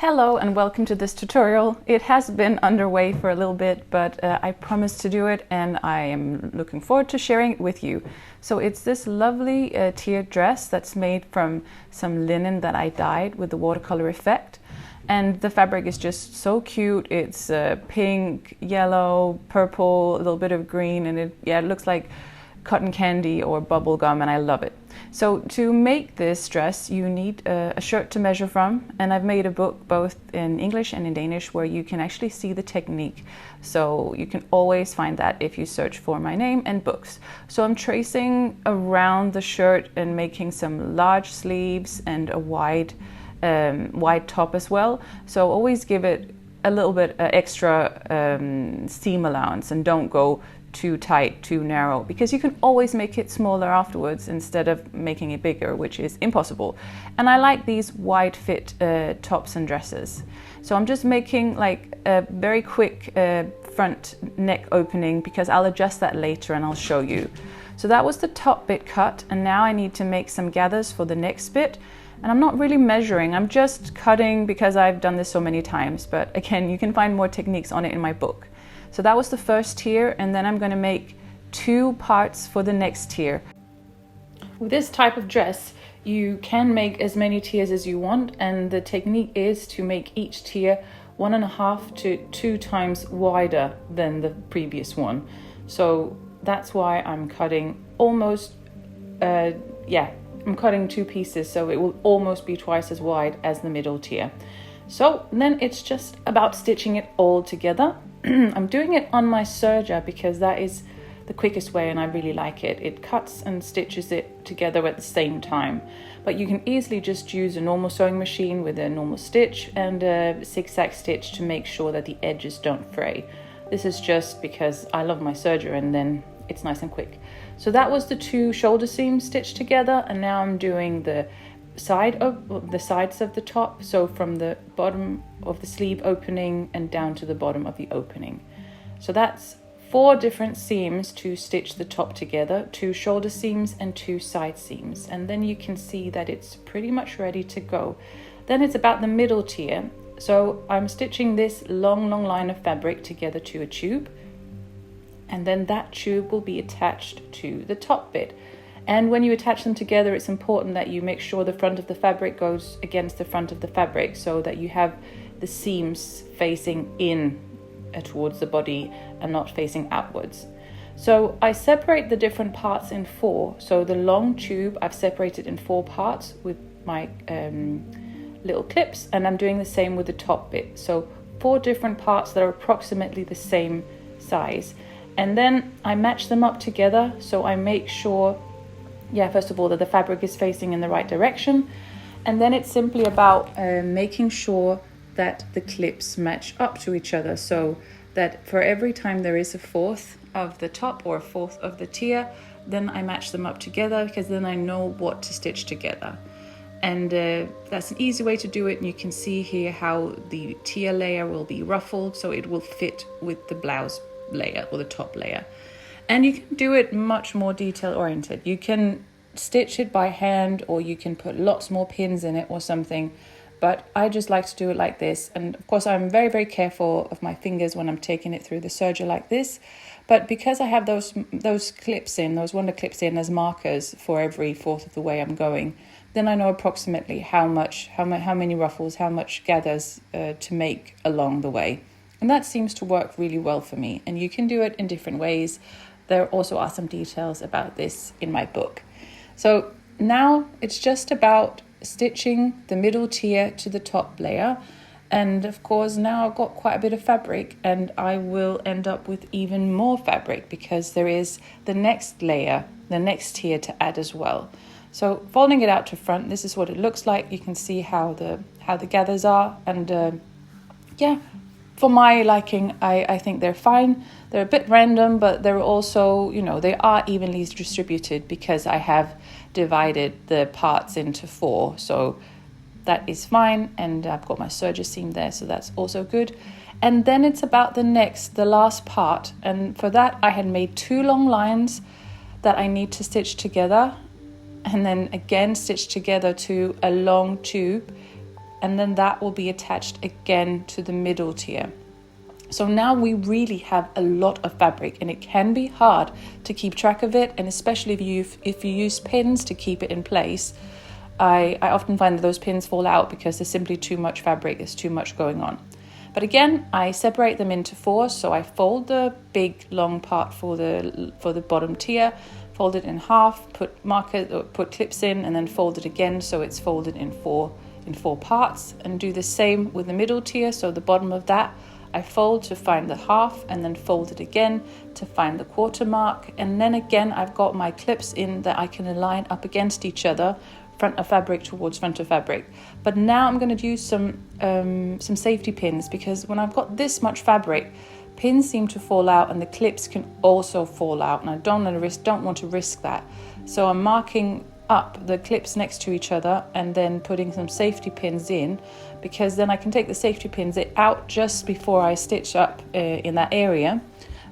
Hello and welcome to this tutorial. It has been underway for a little bit, but I promised to do it and I am looking forward to sharing it with you. So it's this lovely tiered dress that's made from some linen that I dyed with the watercolor effect. And the fabric is just so cute. It's pink, yellow, purple, a little bit of green, and it looks like cotton candy or bubble gum, and I love it. So to make this dress, you need a shirt to measure from, and I've made a book both in English and in Danish where you can actually see the technique. So you can always find that if you search for my name and books. So I'm tracing around the shirt and making some large sleeves and a wide top as well. So always give it a little bit extra seam allowance and don't go too tight, too narrow, because you can always make it smaller afterwards instead of making it bigger, which is impossible. And I like these wide fit tops and dresses. So I'm just making like a very quick front neck opening because I'll adjust that later and I'll show you. So that was the top bit cut, and now I need to make some gathers for the next bit. And I'm not really measuring, I'm just cutting because I've done this so many times, but again, you can find more techniques on it in my book. So that was the first tier, and then I'm going to make 2 parts for the next tier. With this type of dress, you can make as many tiers as you want, and the technique is to make each tier 1.5 to 2 times wider than the previous one. So that's why I'm cutting almost, I'm cutting 2 pieces, so it will almost be twice as wide as the middle tier. So then it's just about stitching it all together. I'm doing it on my serger because that is the quickest way and I really like it. It cuts and stitches it together at the same time. But you can easily just use a normal sewing machine with a normal stitch and a zigzag stitch to make sure that the edges don't fray. This is just because I love my serger and then it's nice and quick. So that was the 2 shoulder seams stitched together, and now I'm doing the sides of the top, so from the bottom of the sleeve opening and down to the bottom of the opening. So that's 4 different seams to stitch the top together, 2 shoulder seams and 2 side seams, and then you can see that it's pretty much ready to go. Then it's about the middle tier. So I'm stitching this long line of fabric together to a tube, and then that tube will be attached to the top bit. And when you attach them together, it's important that you make sure the front of the fabric goes against the front of the fabric so that you have the seams facing in towards the body and not facing outwards. So I separate the different parts in 4. So the long tube I've separated in 4 parts with my little clips, and I'm doing the same with the top bit. So 4 different parts that are approximately the same size. And then I match them up together, so I make sure first of all, that the fabric is facing in the right direction. And then it's simply about making sure that the clips match up to each other, so that for every time there is a 1/4 of the top or a 1/4 of the tier, then I match them up together, because then I know what to stitch together. And that's an easy way to do it. And you can see here how the tier layer will be ruffled, so it will fit with the blouse layer or the top layer. And you can do it much more detail oriented. You can stitch it by hand, or you can put lots more pins in it or something. But I just like to do it like this. And of course, I'm very, very careful of my fingers when I'm taking it through the serger like this. But because I have those clips in, those wonder clips in as markers for every 1/4 of the way I'm going, then I know approximately how many ruffles, how much gathers to make along the way. And that seems to work really well for me. And you can do it in different ways. There also are some details about this in my book. So now it's just about stitching the middle tier to the top layer. And of course, now I've got quite a bit of fabric, and I will end up with even more fabric because there is the next layer, the next tier to add as well. So folding it out to front, this is what it looks like. You can see how the gathers are, and for my liking, I think they're fine. They're a bit random, but they're also, they are evenly distributed because I have divided the parts into 4. So that is fine. And I've got my serger seam there, so that's also good. And then it's about the last part. And for that, I had made 2 long lines that I need to stitch together. And then again, stitch together to a long tube and then that will be attached again to the middle tier. So now we really have a lot of fabric, and it can be hard to keep track of it, and especially if you use pins to keep it in place. I often find that those pins fall out because there's simply too much fabric, there's too much going on. But again, I separate them into 4, so I fold the big long part for the bottom tier, fold it in half, put markers or put clips in, and then fold it again so it's folded in four parts, and do the same with the middle tier. So the bottom of that I fold to find the half, and then fold it again to find the quarter mark, and then again I've got my clips in that I can align up against each other, front of fabric towards front of fabric. But now I'm going to use some safety pins, because when I've got this much fabric, pins seem to fall out and the clips can also fall out, and I don't want to risk that. So I'm marking up the clips next to each other and then putting some safety pins in, because then I can take the safety pins out just before I stitch up in that area,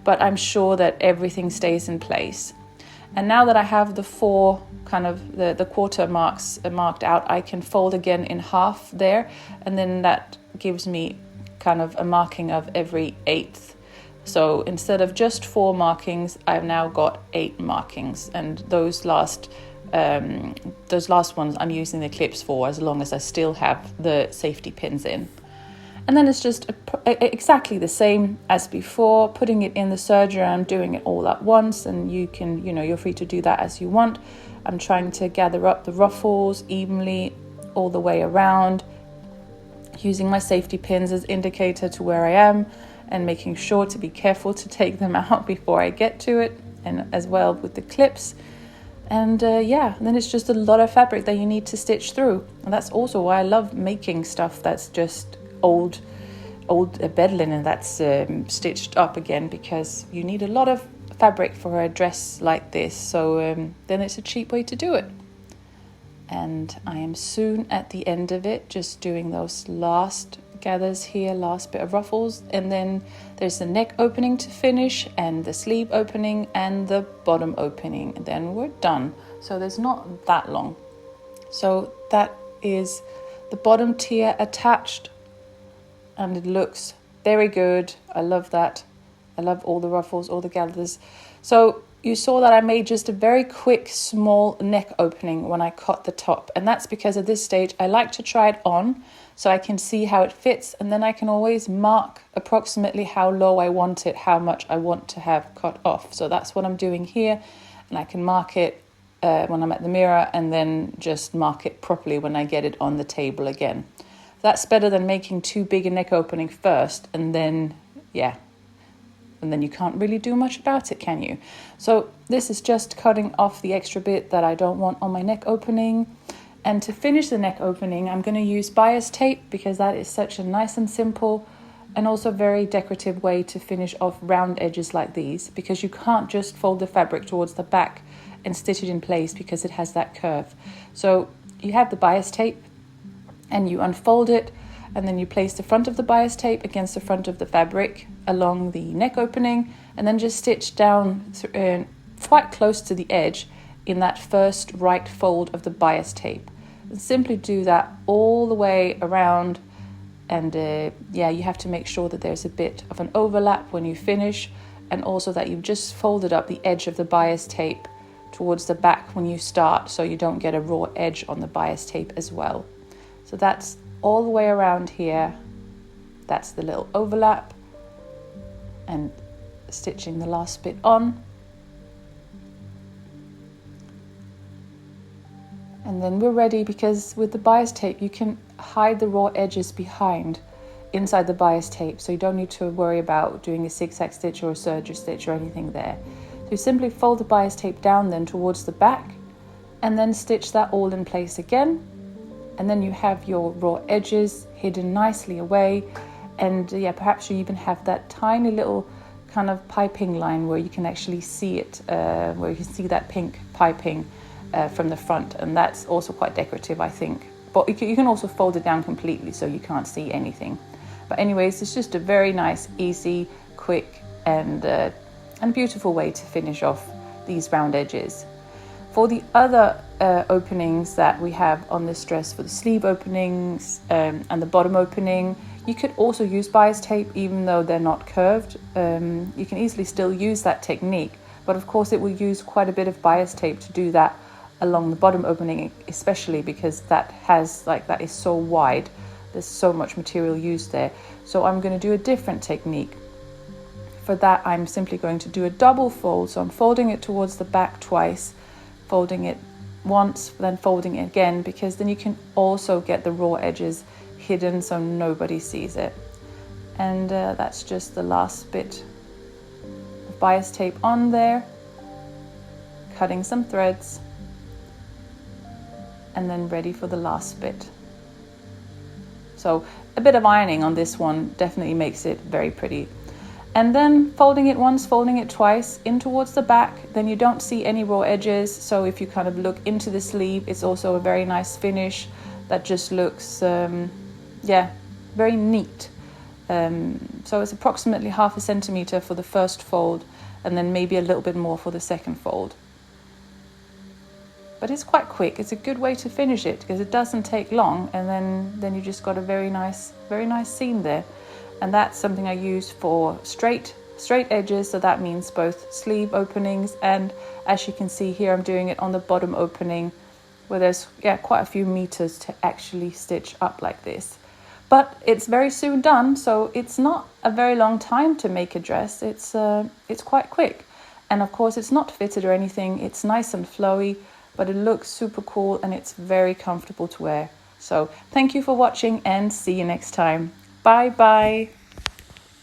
but I'm sure that everything stays in place. And now that I have the 4 kind of the quarter marks marked out, I can fold again in half there, and then that gives me kind of a marking of every 1/8. So instead of just 4 markings, I've now got 8 markings, and those last ones I'm using the clips for, as long as I still have the safety pins in. And then it's just exactly the same as before, putting it in the serger. I'm doing it all at once, and you're free to do that as you want. I'm trying to gather up the ruffles evenly all the way around, using my safety pins as indicator to where I am, and making sure to be careful to take them out before I get to it, and as well with the clips. And then it's just a lot of fabric that you need to stitch through. And that's also why I love making stuff that's just old bed linen that's stitched up again, because you need a lot of fabric for a dress like this. So then it's a cheap way to do it. And I am soon at the end of it, just doing those last gathers here, last bit of ruffles, and then there's the neck opening to finish, and the sleeve opening, and the bottom opening, and then we're done. So there's not that long. So that is the bottom tier attached, and it looks very good. I love that. I love all the ruffles, all the gathers. So you saw that I made just a very quick small neck opening when I cut the top, and that's because at this stage I like to try it on so I can see how it fits, and then I can always mark approximately how low I want it, how much I want to have cut off. So that's what I'm doing here, and I can mark it when I'm at the mirror, and then just mark it properly when I get it on the table again. That's better than making too big a neck opening first, and then you can't really do much about it, can you? So this is just cutting off the extra bit that I don't want on my neck opening. And to finish the neck opening, I'm going to use bias tape, because that is such a nice and simple and also very decorative way to finish off round edges like these, because you can't just fold the fabric towards the back and stitch it in place because it has that curve. So you have the bias tape and you unfold it, and then you place the front of the bias tape against the front of the fabric along the neck opening, and then just stitch down quite close to the edge in that first right fold of the bias tape. And simply do that all the way around, and you have to make sure that there's a bit of an overlap when you finish, and also that you've just folded up the edge of the bias tape towards the back when you start, so you don't get a raw edge on the bias tape as well. So that's all the way around here. That's the little overlap, and stitching the last bit on. And then we're ready, because with the bias tape you can hide the raw edges behind inside the bias tape, so you don't need to worry about doing a zigzag stitch or a serger stitch or anything there. So you simply fold the bias tape down then towards the back, and then stitch that all in place again, and then you have your raw edges hidden nicely away. And perhaps you even have that tiny little kind of piping line where you can actually see it, where you can see that pink piping from the front, and that's also quite decorative, I think. But you can also fold it down completely so you can't see anything. But anyways, it's just a very nice, easy, quick and beautiful way to finish off these round edges. For the other openings that we have on this dress, for the sleeve openings and the bottom opening, you could also use bias tape even though they're not curved. You can easily still use that technique, but of course it will use quite a bit of bias tape to do that along the bottom opening, especially because that is so wide. There's so much material used there. So I'm going to do a different technique. For that, I'm simply going to do a double fold. So I'm folding it towards the back twice, folding it once, then folding it again, because then you can also get the raw edges hidden so nobody sees it. And that's just the last bit of bias tape on there, cutting some threads, and then ready for the last bit. So a bit of ironing on this one definitely makes it very pretty. And then folding it once, folding it twice in towards the back, then you don't see any raw edges. So if you kind of look into the sleeve, it's also a very nice finish that just looks, very neat. So it's approximately 0.5 centimeter for the first fold, and then maybe a little bit more for the second fold. But it's quite quick. It's a good way to finish it because it doesn't take long, and then you just got a very nice seam there. And that's something I use for straight edges, so that means both sleeve openings, and as you can see here, I'm doing it on the bottom opening where there's quite a few meters to actually stitch up like this. But it's very soon done, so it's not a very long time to make a dress. It's quite quick, and of course it's not fitted or anything. It's nice and flowy, but it looks super cool and it's very comfortable to wear. So thank you for watching and see you next time. Bye bye.